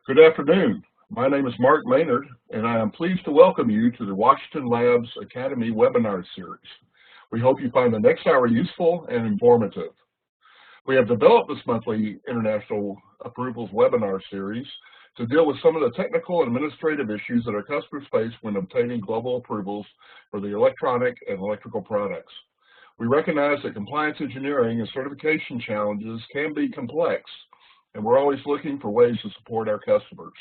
Good afternoon. My name is Mark Maynard, and I am pleased to welcome you to the Washington Labs Academy webinar series. We hope you find the next hour useful and informative. We have developed this monthly International Approvals webinar series to deal with some of the technical and administrative issues that our customers face when obtaining global approvals for the electronic and electrical products. We recognize that compliance engineering and certification challenges can be complex, and we're always looking for ways to support our customers.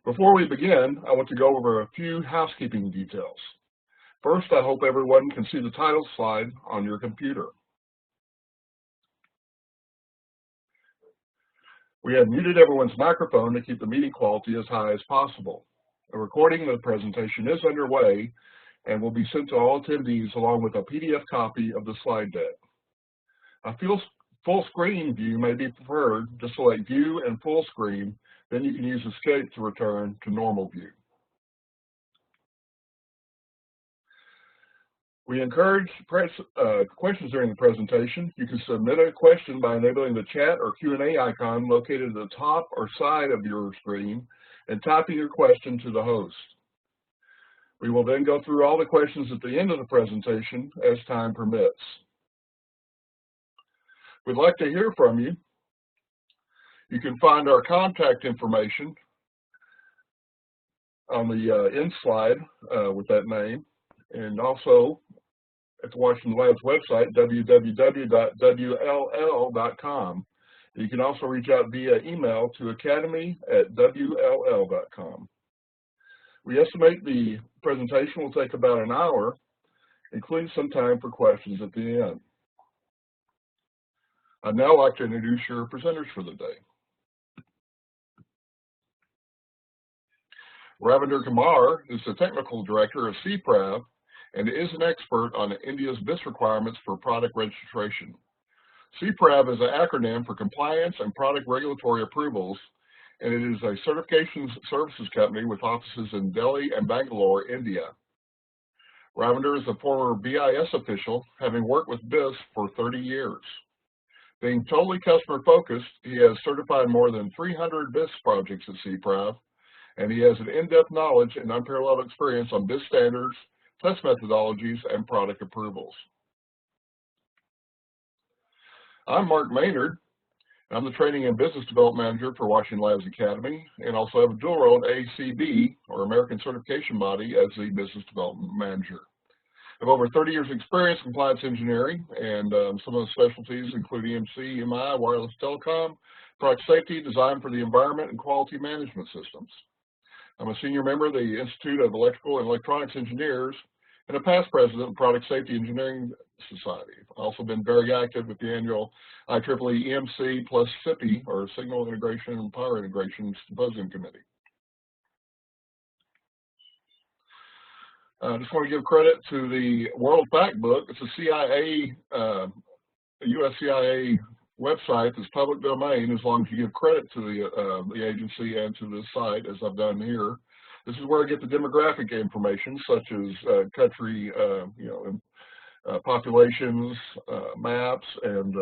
Before we begin, I want to go over a few housekeeping details. First, I hope everyone can see the title slide on your computer. We have muted everyone's microphone to keep the meeting quality as high as possible. A recording of the presentation is underway and will be sent to all attendees along with a PDF copy of the slide deck. A full screen view may be preferred. Just select View and Full Screen, then you can use Escape to return to normal view. We encourage questions during the presentation. You can submit a question by enabling the chat or Q&A icon located at the top or side of your screen and typing your question to the host. We will then go through all the questions at the end of the presentation as time permits. We'd like to hear from you. You can find our contact information on the end slide with that name, and also at the Washington Labs website, www.wll.com. You can also reach out via email to academy@wll.com. We estimate the presentation will take about an hour, including some time for questions at the end. I'd now like to introduce your presenters for the day. Ravinder Kumar is the Technical Director of CPRAV and is an expert on India's BIS requirements for product registration. CPRAV is an acronym for Compliance and Product Regulatory Approvals, and it is a certification services company with offices in Delhi and Bangalore, India. Ravinder is a former BIS official, having worked with BIS for 30 years. Being totally customer-focused, he has certified more than 300 BIS projects at CPRAV, and he has an in-depth knowledge and unparalleled experience on BIS standards, test methodologies, and product approvals. I'm Mark Maynard. I'm the Training and Business Development Manager for Washington Labs Academy, and also have a dual role at ACB, or American Certification Body, as the Business Development Manager. I have over 30 years experience in compliance engineering, and some of the specialties include EMC, EMI, wireless telecom, product safety, design for the environment, and quality management systems. I'm a senior member of the Institute of Electrical and Electronics Engineers and a past president of Product Safety Engineering Society. I've also been very active with the annual IEEE EMC plus SIPI, or Signal Integration and Power Integration Symposium Committee. I just want to give credit to the World Factbook. It's a CIA, a US CIA website that's public domain, as long as you give credit to the agency and to the site, as I've done here. This is where I get the demographic information, such as country, populations, maps, and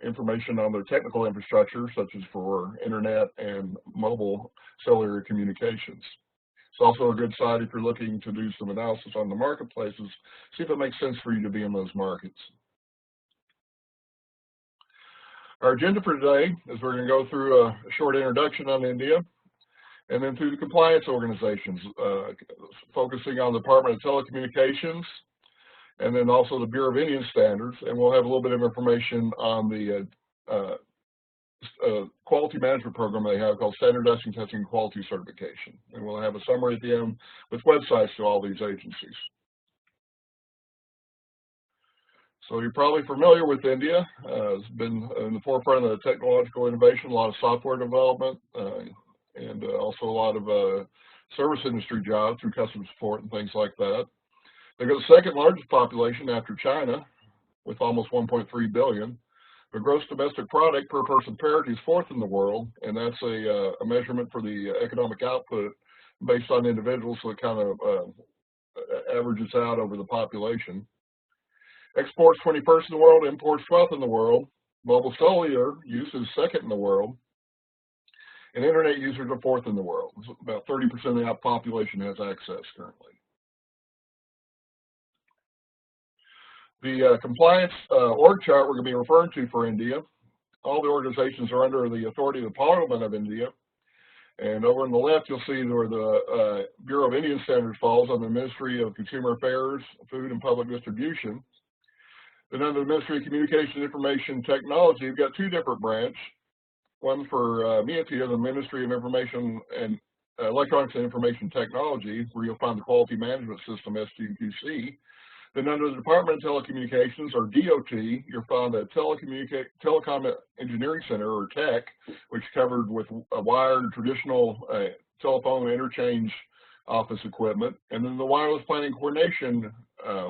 information on their technical infrastructure, such as for internet and mobile cellular communications. It's also a good site if you're looking to do some analysis on the marketplaces, see if it makes sense for you to be in those markets. Our agenda for today is we're going to go through a short introduction on India, and then through the compliance organizations, focusing on the Department of Telecommunications, and then also the Bureau of Indian Standards, and we'll have a little bit of information on the quality management program they have called Standardizing, Testing, and Quality Certification. And we'll have a summary at the end with websites to all these agencies. So you're probably familiar with India. It's been in the forefront of the technological innovation, a lot of software development, and also a lot of service industry jobs through customer support and things like that. They've got the second largest population after China, with almost 1.3 billion. The gross domestic product per person parity is fourth in the world, and that's a measurement for the economic output based on individuals, so it kind of averages out over the population. Exports 21st in the world, imports 12th in the world. Mobile cellular use is second in the world. and internet users are fourth in the world. About 30% of the population has access currently. The compliance org chart we're going to be referring to for India. All the organizations are under the authority of the Parliament of India. And over on the left, you'll see where the Bureau of Indian Standards falls on the Ministry of Consumer Affairs, Food and Public Distribution. Then under the Ministry of Communication, Information Technology, we've got two different branches. One for MIATIA, the Ministry of Information and Electronics and Information Technology, where you'll find the Quality Management System, SQQC. Then under the Department of Telecommunications, or DOT, you'll find the Telecom Engineering Center, or TEC, which covered with a wired traditional telephone interchange office equipment. And then the Wireless Planning Coordination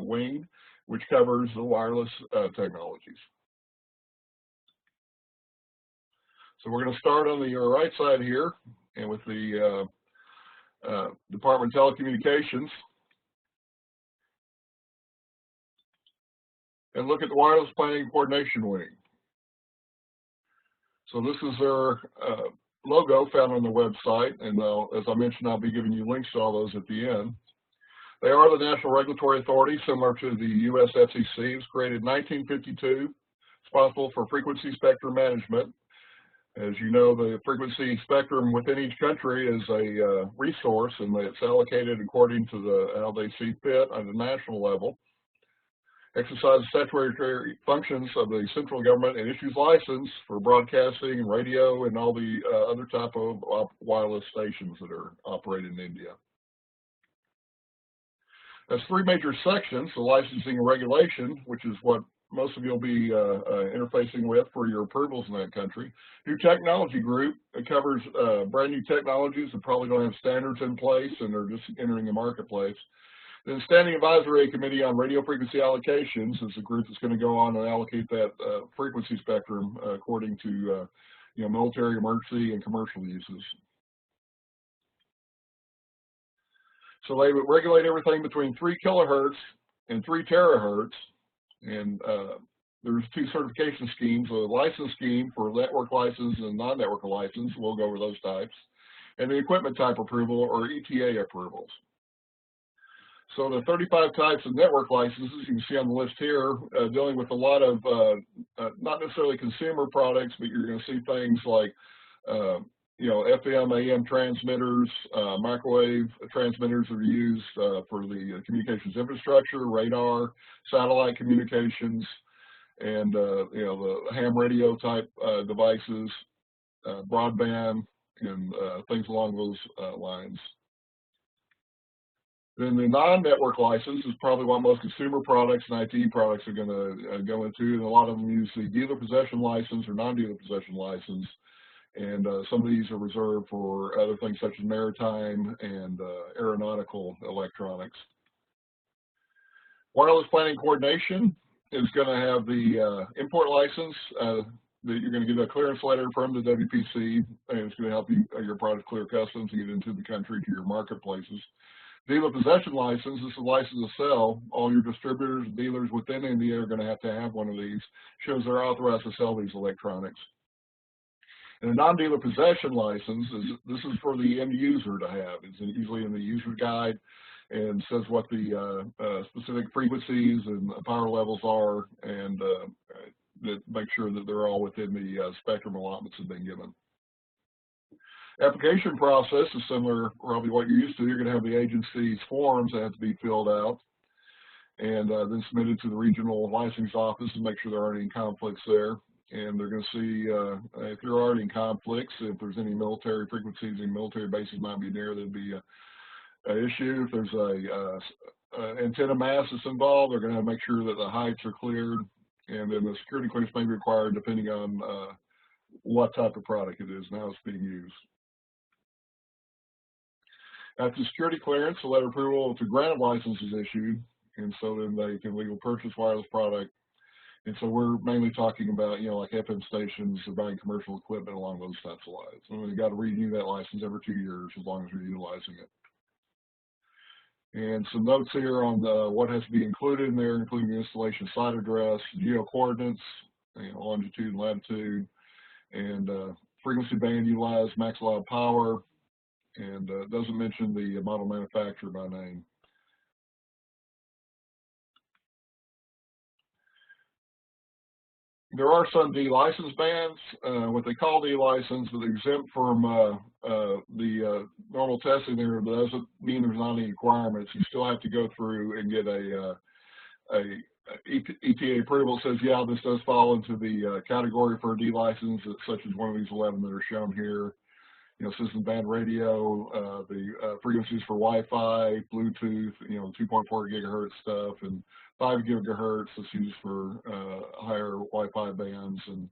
Wing, which covers the wireless technologies. So we're going to start on the right side here, and with the Department of Telecommunications. And look at the Wireless Planning Coordination Wing. So this is their logo found on the website, and as I mentioned, I'll be giving you links to all those at the end. They are the national regulatory authority, similar to the U.S. FCC. It was created in 1952, responsible for frequency spectrum management. As you know, the frequency spectrum within each country is a resource, and it's allocated according to how they see fit on the national level. Exercises statutory functions of the central government and issues license for broadcasting, radio, and all the other type of wireless stations that are operated in India. There's three major sections: the licensing and regulation, which is what most of you will be interfacing with for your approvals in that country. New technology group, it covers brand new technologies that probably don't have standards in place and are just entering the marketplace. The Standing Advisory Committee on Radio Frequency Allocations is a group that's going to go on and allocate that frequency spectrum according to military, emergency, and commercial uses. So they would regulate everything between 3 kilohertz and 3 terahertz, and there's two certification schemes: a license scheme for network license and non-network license. We'll go over those types, and the equipment type approval, or ETA approvals. So the 35 types of network licenses you can see on the list here, dealing with a lot of not necessarily consumer products, but you're going to see things like FM, AM transmitters, microwave transmitters that are used for the communications infrastructure, radar, satellite communications, and the ham radio type devices, broadband, and things along those lines. Then the non-network license is probably what most consumer products and IT products are going to go into, and a lot of them use the dealer possession license or non-dealer possession license, and some of these are reserved for other things such as maritime and aeronautical electronics. Wireless Planning Coordination is going to have the import license that you're going to get a clearance letter from the WPC, and it's going to help your product clear customs and get into the country to your marketplaces. Dealer possession license is a license to sell. All your distributors, dealers within India are going to have one of these. Shows they're authorized to sell these electronics. And a non-dealer possession license this is for the end user to have. It's usually in the user guide and says what the specific frequencies and power levels are, and that make sure that they're all within the spectrum allotments that have been given. Application process is similar, probably what you're used to. You're going to have the agency's forms that have to be filled out and then submitted to the regional licensing office and make sure there aren't any conflicts there. And they're going to see if there are any conflicts, if there's any military frequencies and military bases might be near, there'd be an issue. If there's a antenna mast that's involved, they're going to make sure that the heights are cleared, and then the security clearance may be required depending on what type of product it is and how it's being used. After security clearance, a letter of approval to grant a license is issued, and so then they can legally purchase wireless product. And so we're mainly talking about, like FM stations or buying commercial equipment along those types of lines. And you've got to renew that license every 2 years as long as you're utilizing it. And some notes here on what has to be included in there, including the installation site address, geo coordinates, longitude and latitude, and frequency band utilized, max allowed power, and doesn't mention the model manufacturer by name. There are some D-license bands, what they call D-license, but exempt from the normal testing there, but doesn't mean there's not any requirements. You still have to go through and get a EPA approval. Says, yeah, this does fall into the category for a D-license, such as one of these 11 that are shown here. You know, system band radio, the frequencies for Wi-Fi, Bluetooth, you know, 2.4 gigahertz stuff, and 5 gigahertz that's used for higher Wi-Fi bands, and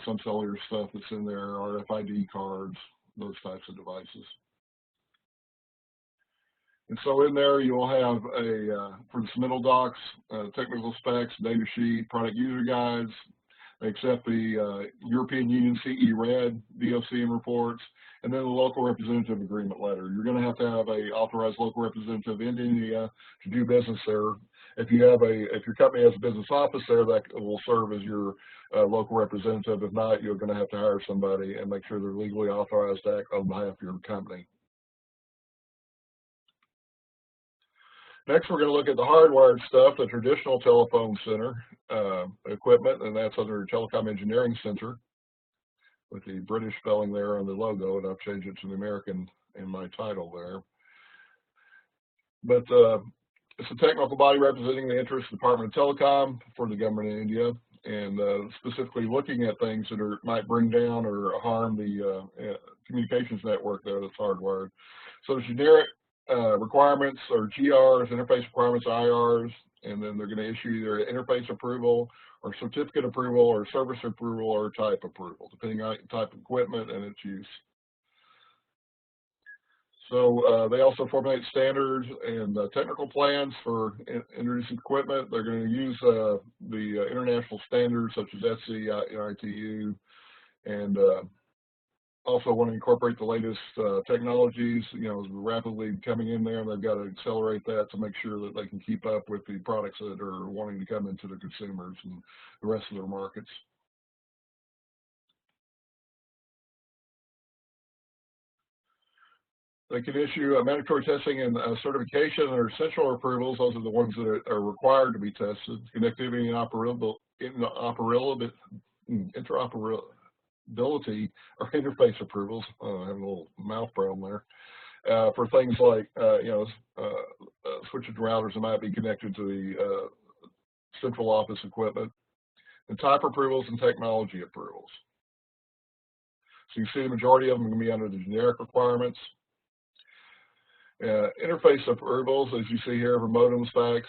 some cellular stuff that's in there, RFID cards, those types of devices. And so in there you'll have for the submittal docs, technical specs, data sheet, product user guides. They accept the European Union CE Red, DOCM reports, and then the local representative agreement letter. You're going to have a authorized local representative in India to do business there. If your company has a business office there, that will serve as your local representative. If not, you're going to have to hire somebody and make sure they're legally authorized to act on behalf of your company. Next, we're going to look at the hardwired stuff, the traditional telephone center equipment, and that's under Telecom Engineering Center with the British spelling there on the logo, and I've changed it to the American in my title there. But it's a technical body representing the interests of the Department of Telecom for the government of India, and specifically looking at things that might bring down or harm the communications network there that's hardwired. So generic requirements or GRs, interface requirements, IRs, and then they're going to issue either interface approval or certificate approval or service approval or type approval, depending on type of equipment and its use. So they also formulate standards and technical plans for introducing equipment. They're going to use the international standards such as SC, ITU, and also want to incorporate the latest technologies, you know, rapidly coming in there, and they've got to accelerate that to make sure that they can keep up with the products that are wanting to come into the consumers and the rest of their markets. They can issue mandatory testing and certification or essential approvals. Those are the ones that are required to be tested. Connectivity and interoperability or interface approvals. I have a little mouth problem there. For things like, switches and routers that might be connected to the central office equipment. And type approvals and technology approvals. So you see the majority of them are going to be under the generic requirements. Interface approvals, as you see here, for modem specs,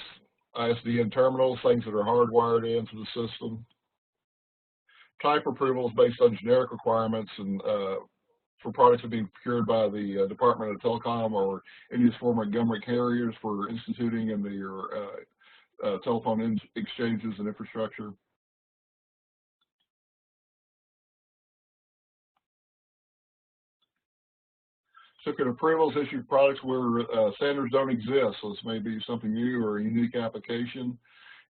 ISDN terminals, things that are hardwired into the system. Type approvals based on generic requirements and for products that are being procured by the Department of Telecom or India's former government carriers for instituting in their telephone exchanges and infrastructure. Certificate approvals issue products where standards don't exist, so this may be something new or a unique application,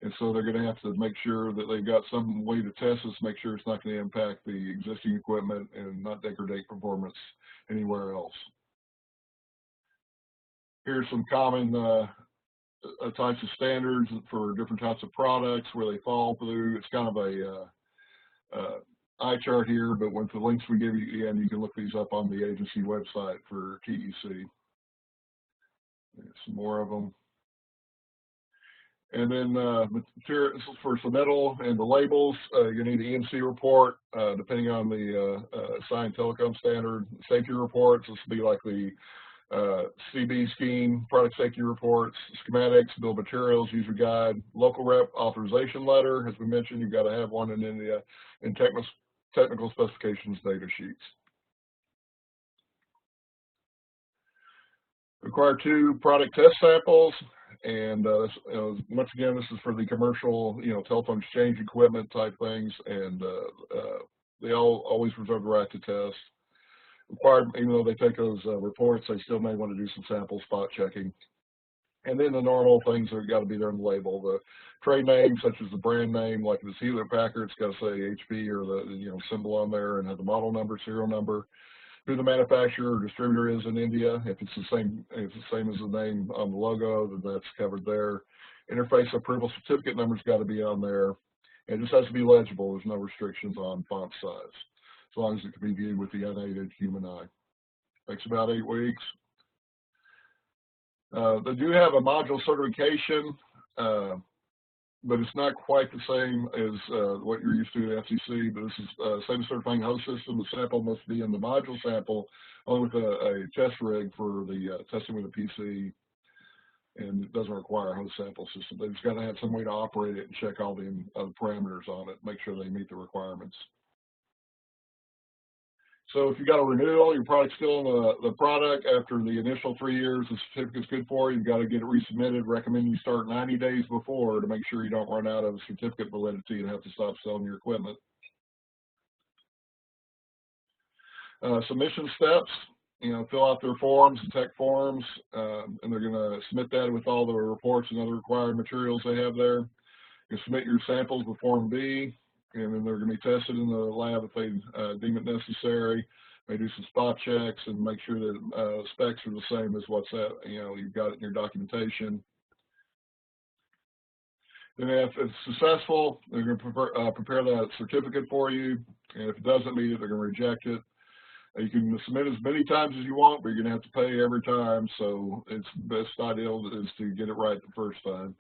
and so they're going to have to make sure that they've got some way to test this, make sure it's not going to impact the existing equipment and not degrade performance anywhere else. Here's some common types of standards for different types of products, where they fall through. It's kind of a eye chart here, but with the links we give you, and you can look these up on the agency website for TEC. There's some more of them. And then materials for submittal and the labels, you need an EMC report, depending on the assigned telecom standard. Safety reports, this will be like the CB scheme, product safety reports, schematics, bill of materials, user guide, local rep authorization letter. As we mentioned, you've got to have one in India, and technical specifications data sheets. Require 2 product test samples, and once again, this is for the commercial, telephone exchange equipment type things, and they always reserve the right to test. Required, even though they take those reports, they still may want to do some sample spot checking. And then the normal things that got to be there in the label. The trade name, such as the brand name, like if it's Hewlett Packard, it's got to say HP or the symbol on there, and have the model number, serial number. Who the manufacturer or distributor is in India. If it's the same as the name on the logo, then that's covered there. Interface approval certificate number's got to be on there. It just has to be legible. There's no restrictions on font size, as long as it can be viewed with the unaided human eye. Takes about 8 weeks. They do have a module certification, but it's not quite the same as what you're used to at FCC, but this is same certifying host system. The sample must be in the module sample, along with a test rig for the testing with a PC, and it doesn't require a host sample system. They've just got to have some way to operate it and check all the parameters on it, make sure they meet the requirements. So if you got a renewal, your product's still in the product after the initial 3 years, the certificate's good for you. You've got to get it resubmitted. Recommend you start 90 days before to make sure you don't run out of certificate validity and have to stop selling your equipment. Submission steps, fill out their forms, the tech forms, and they're going to submit that with all the reports and other required materials they have there. You submit your samples with Form B, and then they're going to be tested in the lab if they deem it necessary. They do some spot checks and make sure that specs are the same as what's you've got it in your documentation. Then if it's successful, they're going to prepare that certificate for you, and if it doesn't meet it, they're going to reject it. You can submit as many times as you want, but you're going to have to pay every time, so it's best ideal is to get it right the first time.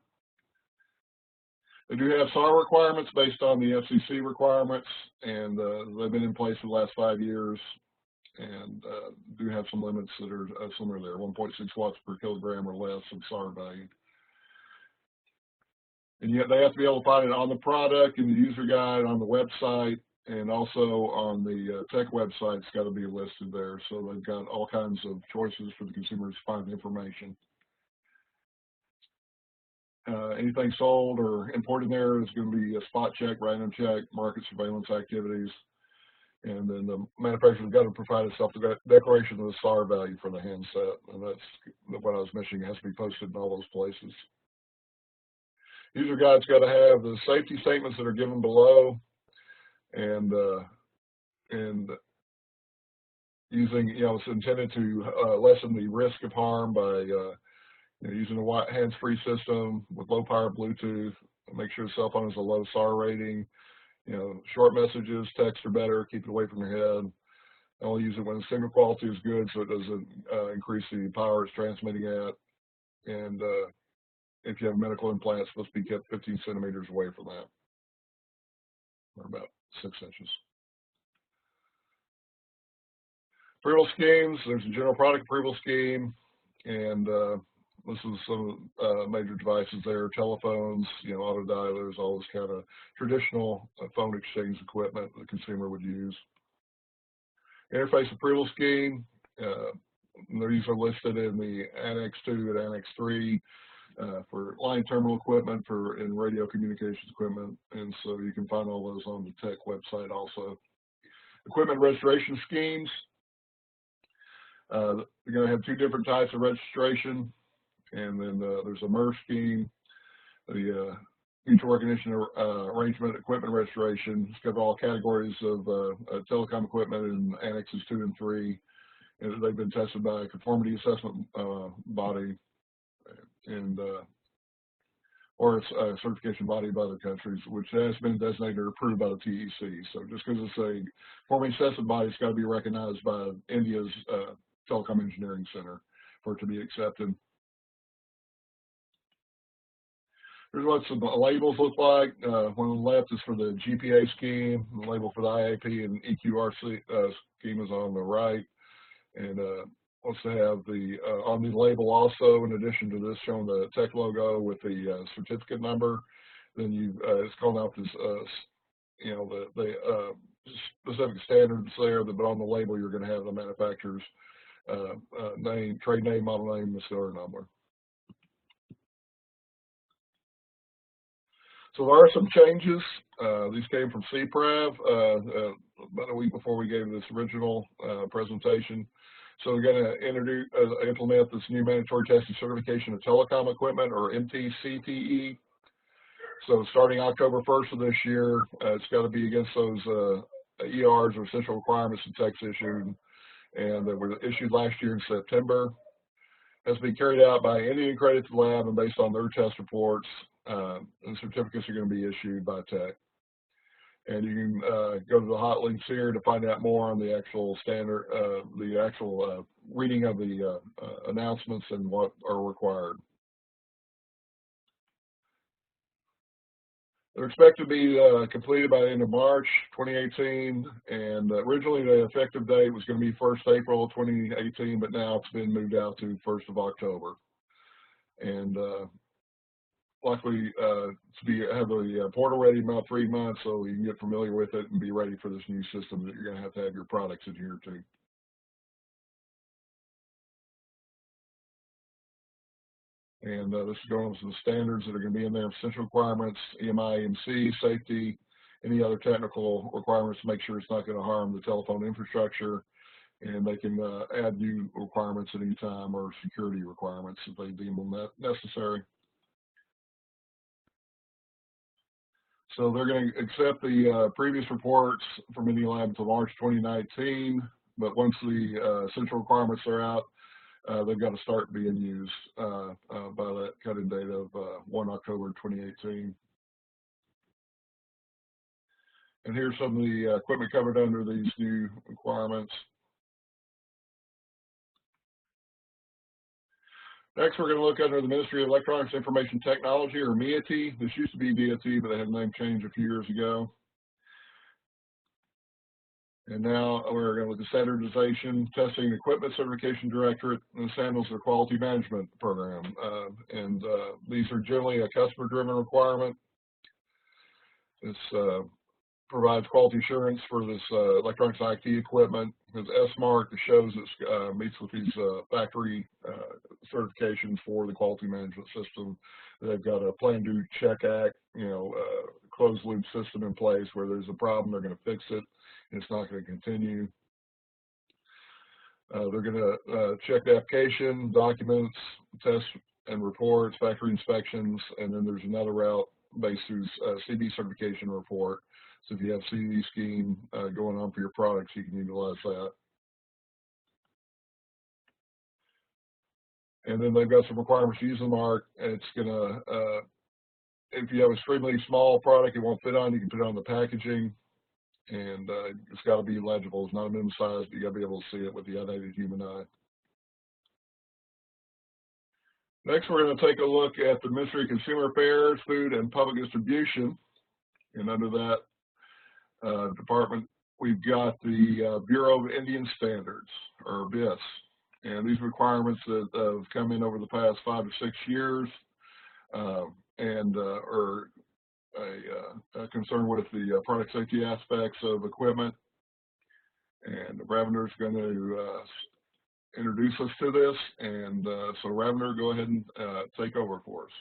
They do have SAR requirements based on the FCC requirements, and they've been in place for the last 5 years, and do have some limits that are similar there, 1.6 watts per kilogram or less of SAR value. And yet they have to be able to find it on the product, in the user guide, on the website, and also on the tech website. It's got to be listed there. So they've got all kinds of choices for the consumers to find the information. Anything sold or imported there is going to be a spot check, random check, market surveillance activities, and then the manufacturer's got to provide a self-declaration of the SAR value for the handset, and that's what I was mentioning. It has to be posted in all those places. User guide's got to have the safety statements that are given below, and using, it's intended to lessen the risk of harm by using a hands-free system with low-power Bluetooth. Make sure the cell phone has a low SAR rating. Short messages, text are better. Keep it away from your head. Only use it when the signal quality is good, so it doesn't increase the power it's transmitting at. And if you have medical implants, supposed to be kept 15 centimeters away from that, or about 6 inches. Approval schemes. There's a general product approval scheme, and this is some major devices there: telephones, auto dialers, all this kind of traditional phone exchange equipment the consumer would use. Interface approval scheme. These are listed in the Annex 2 and Annex 3 for line terminal equipment, and radio communications equipment, and so you can find all those on the tech website also. Equipment registration schemes. You're going to have 2 different types of registration. And then there's a MERS scheme, the mutual recognition arrangement equipment registration. It's got all categories of telecom equipment in Annexes 2 and 3. And they've been tested by a conformity assessment body, and or a certification body of other countries, which has been designated or approved by the TEC. So just because it's a conformity assessment body, it's got to be recognized by India's Telecom Engineering Center for it to be accepted. Here's what some labels look like. One on the left is for the GPA scheme. The label for the IAP and EQRC scheme is on the right. And wants to have the on the label also, in addition to this, showing the tech logo with the certificate number. Then it's calling out this, the specific standards there. But on the label, you're going to have the manufacturer's name, trade name, model name, the serial number. So there are some changes. These came from CPRAV about a week before we gave this original presentation. So we're going to implement this new mandatory testing certification of telecom equipment, or MTCTE. So starting October 1st of this year, it's got to be against those ERs, or essential requirements the techs issued, and that were issued last year in September. Has to be carried out by any accredited lab and based on their test reports, and certificates are going to be issued by tech. And you can go to the hot links here to find out more on the actual standard, the actual reading of the announcements and what are required. They're expected to be completed by the end of March 2018, and originally the effective date was going to be 1st April 2018, but now it's been moved out to 1st of October. And likely to have the portal ready in about 3 months, so you can get familiar with it and be ready for this new system that you're going to have your products adhere to. And this is going to the standards that are going to be in there: essential requirements, EMI, EMC, safety, any other technical requirements to make sure it's not going to harm the telephone infrastructure. And they can add new requirements at any time, or security requirements if they deem them necessary. So they're going to accept the previous reports from any lab until March 2019, but once the essential requirements are out, they've got to start being used by that cut-in date of 1 October 2018. And here's some of the equipment covered under these new requirements. Next, we're going to look under the Ministry of Electronics Information Technology, or MIAT. This used to be DOT, but they had a name change a few years ago. And now we're going to look at standardization, testing, equipment certification directorate, and this handles the quality management program. These are generally a customer-driven requirement. This provides quality assurance for this electronics IT equipment. There's S-mark that shows it meets with these factory certifications for the quality management system. They've got a plan, do, check, act, closed loop system in place. Where there's a problem, they're going to fix it, and it's not going to continue. They're going to check the application, documents, tests and reports, factory inspections, and then there's another route based through CB certification report. So if you have CB scheme going on for your products, you can utilize that. And then they've got some requirements to use the mark. It's going to, if you have an extremely small product it won't fit on, you can put it on the packaging. And it's got to be legible. It's not a minimum size, but you got to be able to see it with the unaided human eye. Next, we're going to take a look at the Ministry of Consumer Affairs, Food and Public Distribution. And under that department, we've got the Bureau of Indian Standards, or BIS. And these requirements that have come in over the past 5 to 6 years and are concerned with the product safety aspects of equipment. And Ravner is going to introduce us to this. And so Ravner, go ahead and take over for us.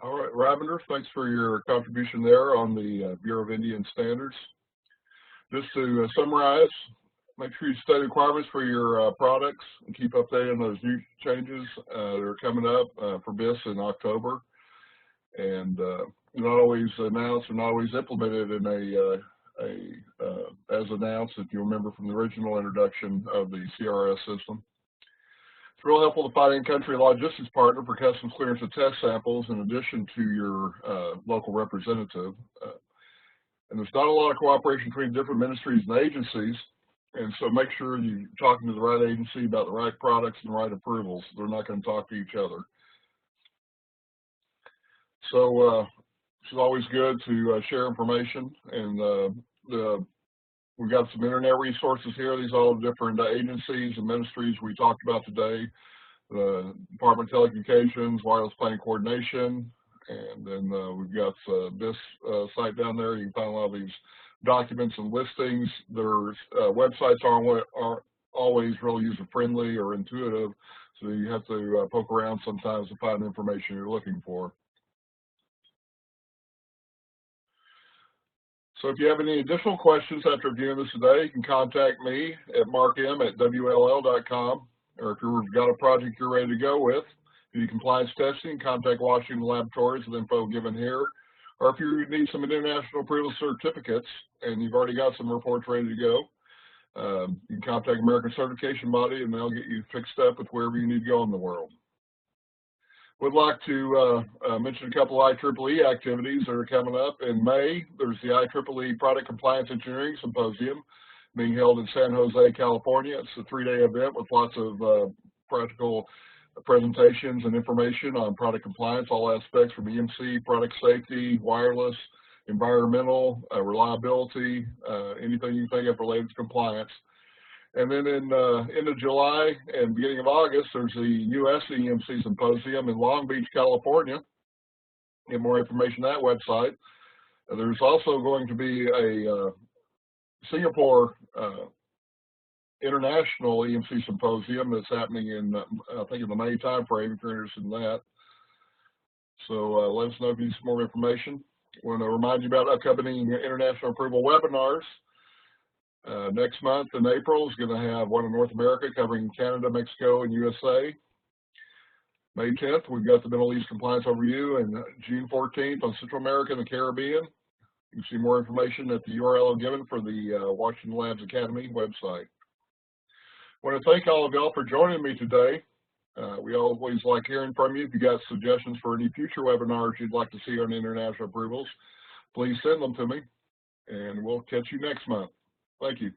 All right, Ravender, thanks for your contribution there on the Bureau of Indian Standards. Just to summarize, make sure you study requirements for your products and keep updating those new changes that are coming up for BIS in October. And not always announced and not always implemented in as announced, if you remember from the original introduction of the CRS system. It's real helpful to find an in-country logistics partner for customs clearance of test samples in addition to your local representative. And there's not a lot of cooperation between different ministries and agencies, and so make sure you're talking to the right agency about the right products and the right approvals. They're not going to talk to each other. So it's always good to share information, and we've got some internet resources here. These are all the different agencies and ministries we talked about today. The Department of Telecommunications, Wireless Planning Coordination, and then we've got this site down there. You can find a lot of these documents and listings. Their websites aren't always really user-friendly or intuitive, so you have to poke around sometimes to find the information you're looking for. So if you have any additional questions after viewing this today, you can contact me at markm@wll.com, or if you've got a project you're ready to go with, if you need compliance testing, contact Washington Laboratories with info given here. Or if you need some international approval certificates and you've already got some reports ready to go, you can contact American Certification Body and they'll get you fixed up with wherever you need to go in the world. Would like to mention a couple of IEEE activities that are coming up. In May, there's the IEEE Product Compliance Engineering Symposium being held in San Jose, California. It's a 3-day event with lots of practical presentations and information on product compliance, all aspects from EMC, product safety, wireless, environmental, reliability, anything you think of related to compliance. And then in end of July and beginning of August, there's the U.S. EMC Symposium in Long Beach, California. Get more information on that website. There's also going to be a Singapore International EMC Symposium that's happening in, I think, in the May time frame, if you're interested in that. So let us know if you need some more information. I want to remind you about upcoming international approval webinars. Next month in April is going to have one in North America covering Canada, Mexico, and USA. May 10th, we've got the Middle East Compliance Overview, and June 14th on Central America and the Caribbean. You can see more information at the URL given for the Washington Labs Academy website. I want to thank all of y'all for joining me today. We always like hearing from you. If you got suggestions for any future webinars you'd like to see on international approvals, please send them to me, and we'll catch you next month. Thank you.